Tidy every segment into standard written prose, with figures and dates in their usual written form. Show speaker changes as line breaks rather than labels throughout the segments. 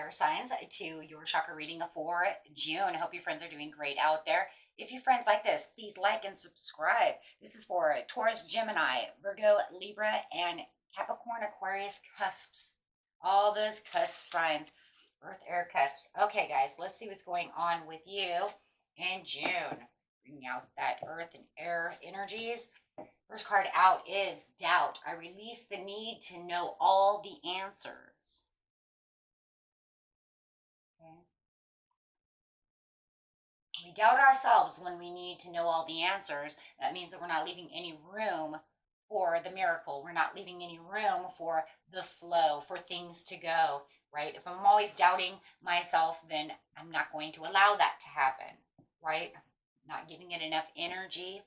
fire signs to your chakra reading for June. I hope your friends are doing great out there. If your friends like this, please like and subscribe. This is for Taurus, Gemini, Virgo, Libra, and Capricorn, Aquarius cusps. All those cusp signs, earth, air cusps. Okay, guys, let's see what's going on with you in June. Bringing out that earth and air energies. First card out is doubt. I release the need to know all the answers. Okay. We doubt ourselves when we need to know all the answers. That means that we're not leaving any room for the miracle. We're not leaving any room for the flow, for things to go, right? If I'm always doubting myself, then I'm not going to allow that to happen, right? Not giving it enough energy.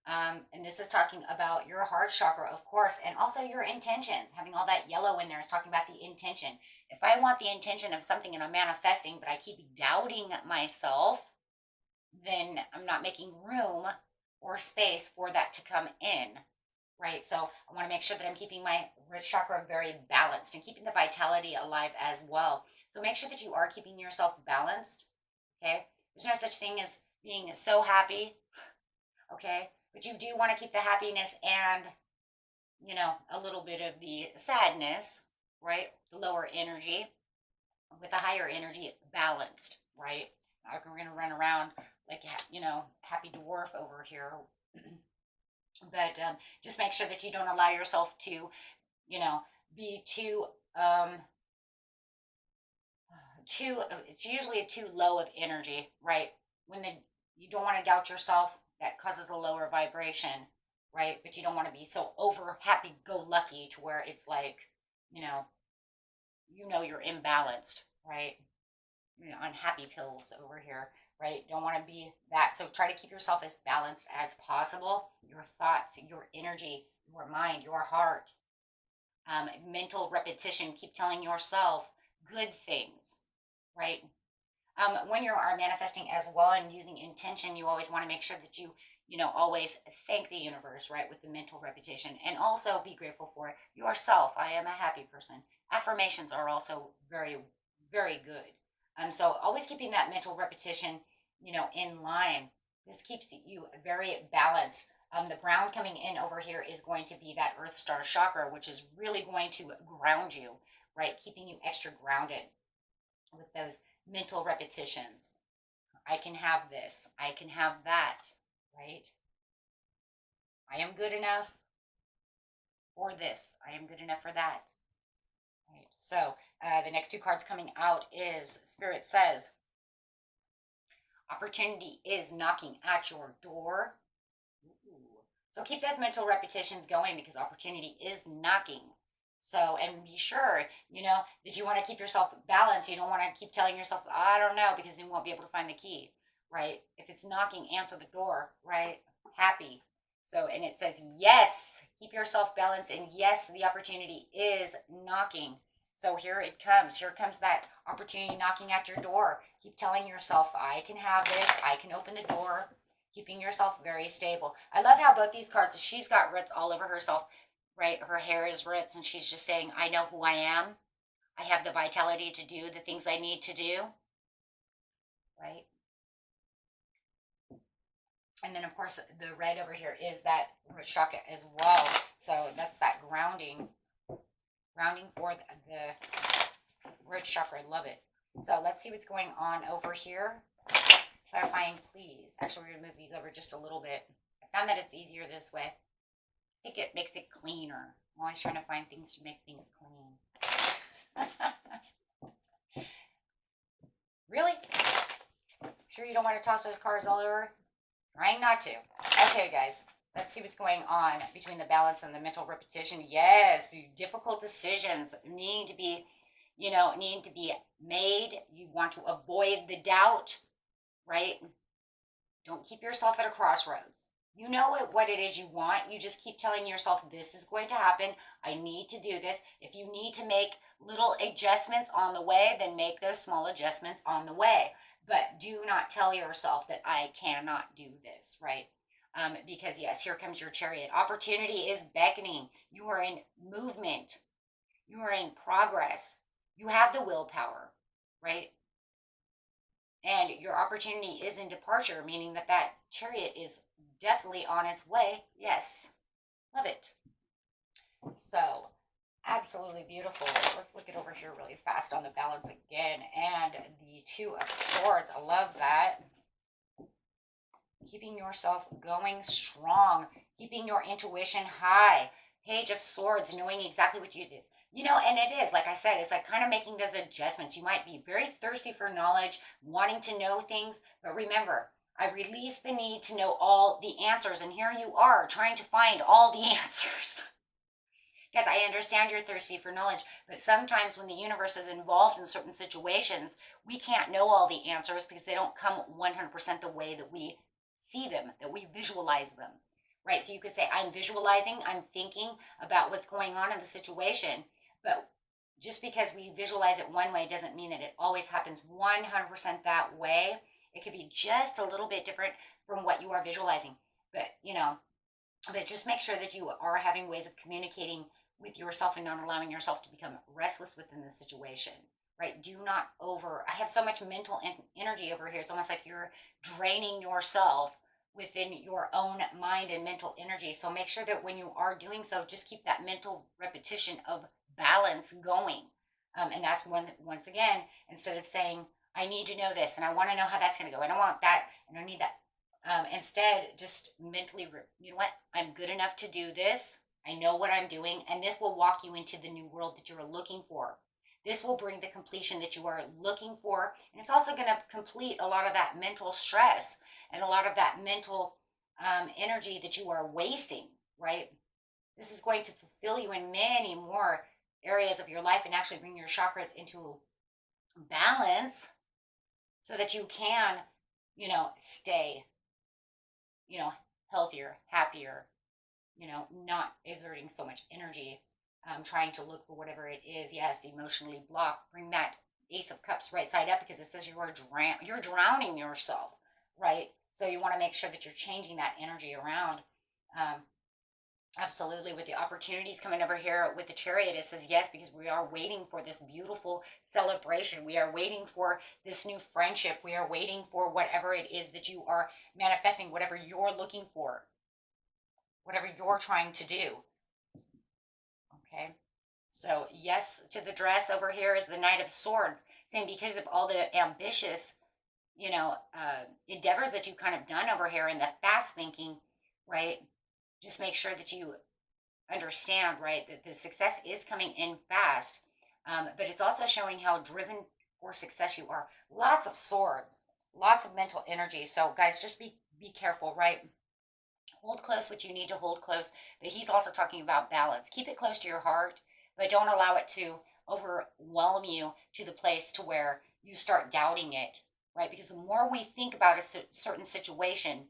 And this is talking about your heart chakra, of course, and also your intentions. Having all that yellow in there is talking about the intention. If I want the intention of something and I'm manifesting, but I keep doubting myself, then I'm not making room or space for that to come in, right? So I want to make sure that I'm keeping my root chakra very balanced and keeping the vitality alive as well. So make sure that you are keeping yourself balanced, okay? There's no such thing as being so happy, okay? But you do want to keep the happiness and, a little bit of the sadness, right? The lower energy with the higher energy balanced, right? We're going to run around like, happy dwarf over here. But just make sure that you don't allow yourself to, be too, it's usually a too low of energy, right? You don't want to doubt yourself. That causes a lower vibration, right? But you don't want to be so over happy-go-lucky to where it's like, you're imbalanced, right? On happy pills over here, right? Don't want to be that. So try to keep yourself as balanced as possible. Your thoughts, your energy, your mind, your heart. Mental repetition. Keep telling yourself good things, right? When you are manifesting as well and using intention, you always want to make sure that you always thank the universe, right, with the mental repetition, and also be grateful for yourself. I am a happy person. Affirmations are also very, very good. So always keeping that mental repetition, in line. This keeps you very balanced. The brown coming in over here is going to be that Earth Star chakra, which is really going to ground you, right, keeping you extra grounded with those mental repetitions. I can have this. I can have that, right? I am good enough for this. I am good enough for that. Right. So the next two cards coming out is Spirit says, opportunity is knocking at your door. Ooh. So keep those mental repetitions going because opportunity is knocking. So, and be sure, that you want to keep yourself balanced. You don't want to keep telling yourself, I don't know, because you won't be able to find the key, right? If it's knocking, answer the door, right? Happy. So, and it says, yes, keep yourself balanced. And yes, the opportunity is knocking. So here it comes. Here comes that opportunity knocking at your door. Keep telling yourself, I can have this. I can open the door. Keeping yourself very stable. I love how both these cards, she's got roots all over herself. Right? Her hair is roots and she's just saying, I know who I am. I have the vitality to do the things I need to do. Right? And then, of course, the red over here is that root chakra as well. So that's that grounding for the root chakra. I love it. So let's see what's going on over here. Clarifying, please. Actually, we're going to move these over just a little bit. I found that it's easier this way. I think it makes it cleaner. I'm always trying to find things to make things clean. Really? Sure you don't want to toss those cards all over? Trying not to. Okay, guys. Let's see what's going on between the balance and the mental repetition. Yes, difficult decisions need to be, made. You want to avoid the doubt, right? Don't keep yourself at a crossroads. You know what it is you want. You just keep telling yourself, this is going to happen. I need to do this. If you need to make little adjustments on the way, then make those small adjustments on the way. But do not tell yourself that I cannot do this, right? Because yes, here comes your Chariot. Opportunity is beckoning. You are in movement. You are in progress. You have the willpower. right? And your opportunity is in departure, meaning that that chariot is definitely on its way. Yes, love it. So, absolutely beautiful. Let's look it over here really fast on the balance again. And the Two of Swords. I love that. Keeping yourself going strong, keeping your intuition high. Page of Swords, knowing exactly what you did. You know, and it is, like I said, it's like kind of making those adjustments. You might be very thirsty for knowledge, wanting to know things, but remember, I release the need to know all the answers. And here you are trying to find all the answers. Yes, I understand you're thirsty for knowledge, but sometimes when the universe is involved in certain situations, we can't know all the answers because they don't come 100% the way that we see them, that we visualize them, right? So you could say, I'm visualizing, I'm thinking about what's going on in the situation, but just because we visualize it one way doesn't mean that it always happens 100% that way. It could be just a little bit different from what you are visualizing, but but just make sure that you are having ways of communicating with yourself and not allowing yourself to become restless within the situation, right? Do not I have so much mental energy over here. It's almost like you're draining yourself within your own mind and mental energy. So make sure that when you are doing so, just keep that mental repetition of balance going. And that's once again, instead of saying, I need to know this and I want to know how that's going to go and I want that and I need that. Instead, just mentally, you know what? I'm good enough to do this. I know what I'm doing, and this will walk you into the new world that you're looking for. This will bring the completion that you are looking for, and it's also going to complete a lot of that mental stress and a lot of that mental energy that you are wasting, right? This is going to fulfill you in many more areas of your life and actually bring your chakras into balance so that you can, stay, healthier, happier, not exerting so much energy, trying to look for whatever it is. Yes, emotionally blocked. Bring that Ace of Cups right side up because it says you're drowning yourself, right? So you want to make sure that you're changing that energy around. Um, Absolutely. With the opportunities coming over here with the Chariot, it says yes, because we are waiting for this beautiful celebration. We are waiting for this new friendship. We are waiting for whatever it is that you are manifesting, whatever you're looking for, whatever you're trying to do. Okay. So yes to the dress over here is the Knight of Swords, saying because of all the ambitious, endeavors that you've kind of done over here and the fast thinking, right? Just make sure that you understand, right, that the success is coming in fast, but it's also showing how driven for success you are. Lots of swords, lots of mental energy. So guys, just be careful, right? Hold close what you need to hold close, but he's also talking about balance. Keep it close to your heart, but don't allow it to overwhelm you to the place to where you start doubting it, right? Because the more we think about a certain situation,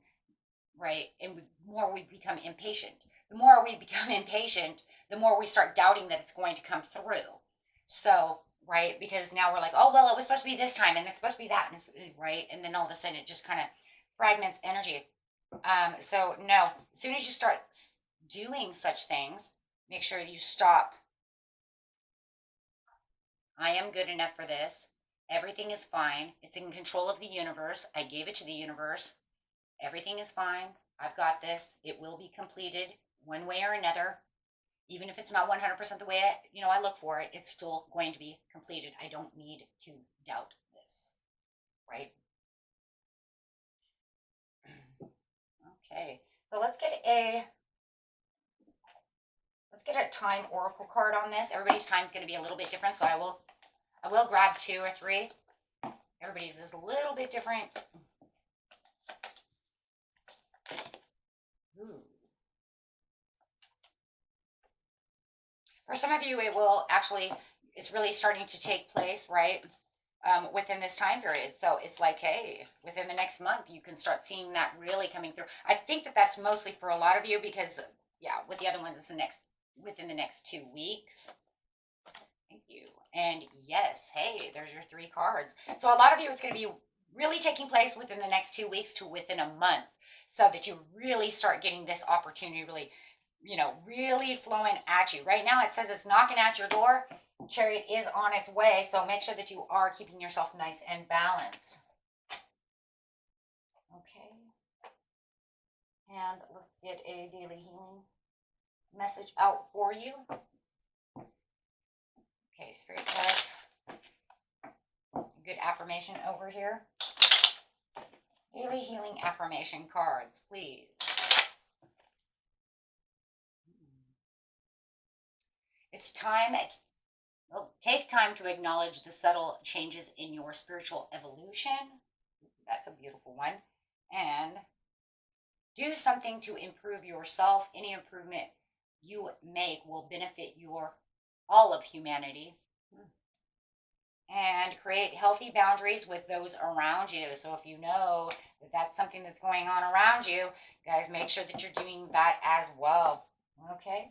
right, and the more we become impatient. The more we become impatient, the more we start doubting that it's going to come through. So, right, because now we're like, oh, well, it was supposed to be this time, and it's supposed to be that, and it's, right, and then all of a sudden it just kind of fragments energy. So no, as soon as you start doing such things, make sure you stop. I am good enough for this. Everything is fine. It's in control of the universe. I gave it to the universe. Everything is fine. I've got this. It will be completed one way or another. Even if it's not 100% the way I look for it, it's still going to be completed. I don't need to doubt this, right? Okay, so let's get a time oracle card on this. Everybody's time is going to be a little bit different, so I will grab 2 or 3. Everybody's is a little bit different. Ooh. For some of you, it's really starting to take place, right? Within this time period. So it's like, hey, within the next month, you can start seeing that really coming through. I think that that's mostly for a lot of you because, yeah, with the other one, it's within the next 2 weeks. Thank you. And yes, hey, there's your 3 cards. So a lot of you, it's going to be really taking place within the next 2 weeks to within a month so that you really start getting this opportunity really, really flowing at you. Right now, it says it's knocking at your door. Chariot is on its way, so make sure that you are keeping yourself nice and balanced. Okay. And let's get a daily healing message out for you. Okay, Spirit guides. Good affirmation over here. Daily healing affirmation cards, please. It's time. Take time to acknowledge the subtle changes in your spiritual evolution. That's a beautiful one. And do something to improve yourself. Any improvement you make will benefit all of humanity. And create healthy boundaries with those around you. So if you know that that's something that's going on around you, guys, make sure that you're doing that as well. Okay?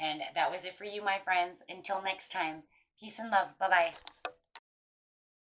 And that was it for you, my friends. Until next time, peace and love. Bye-bye.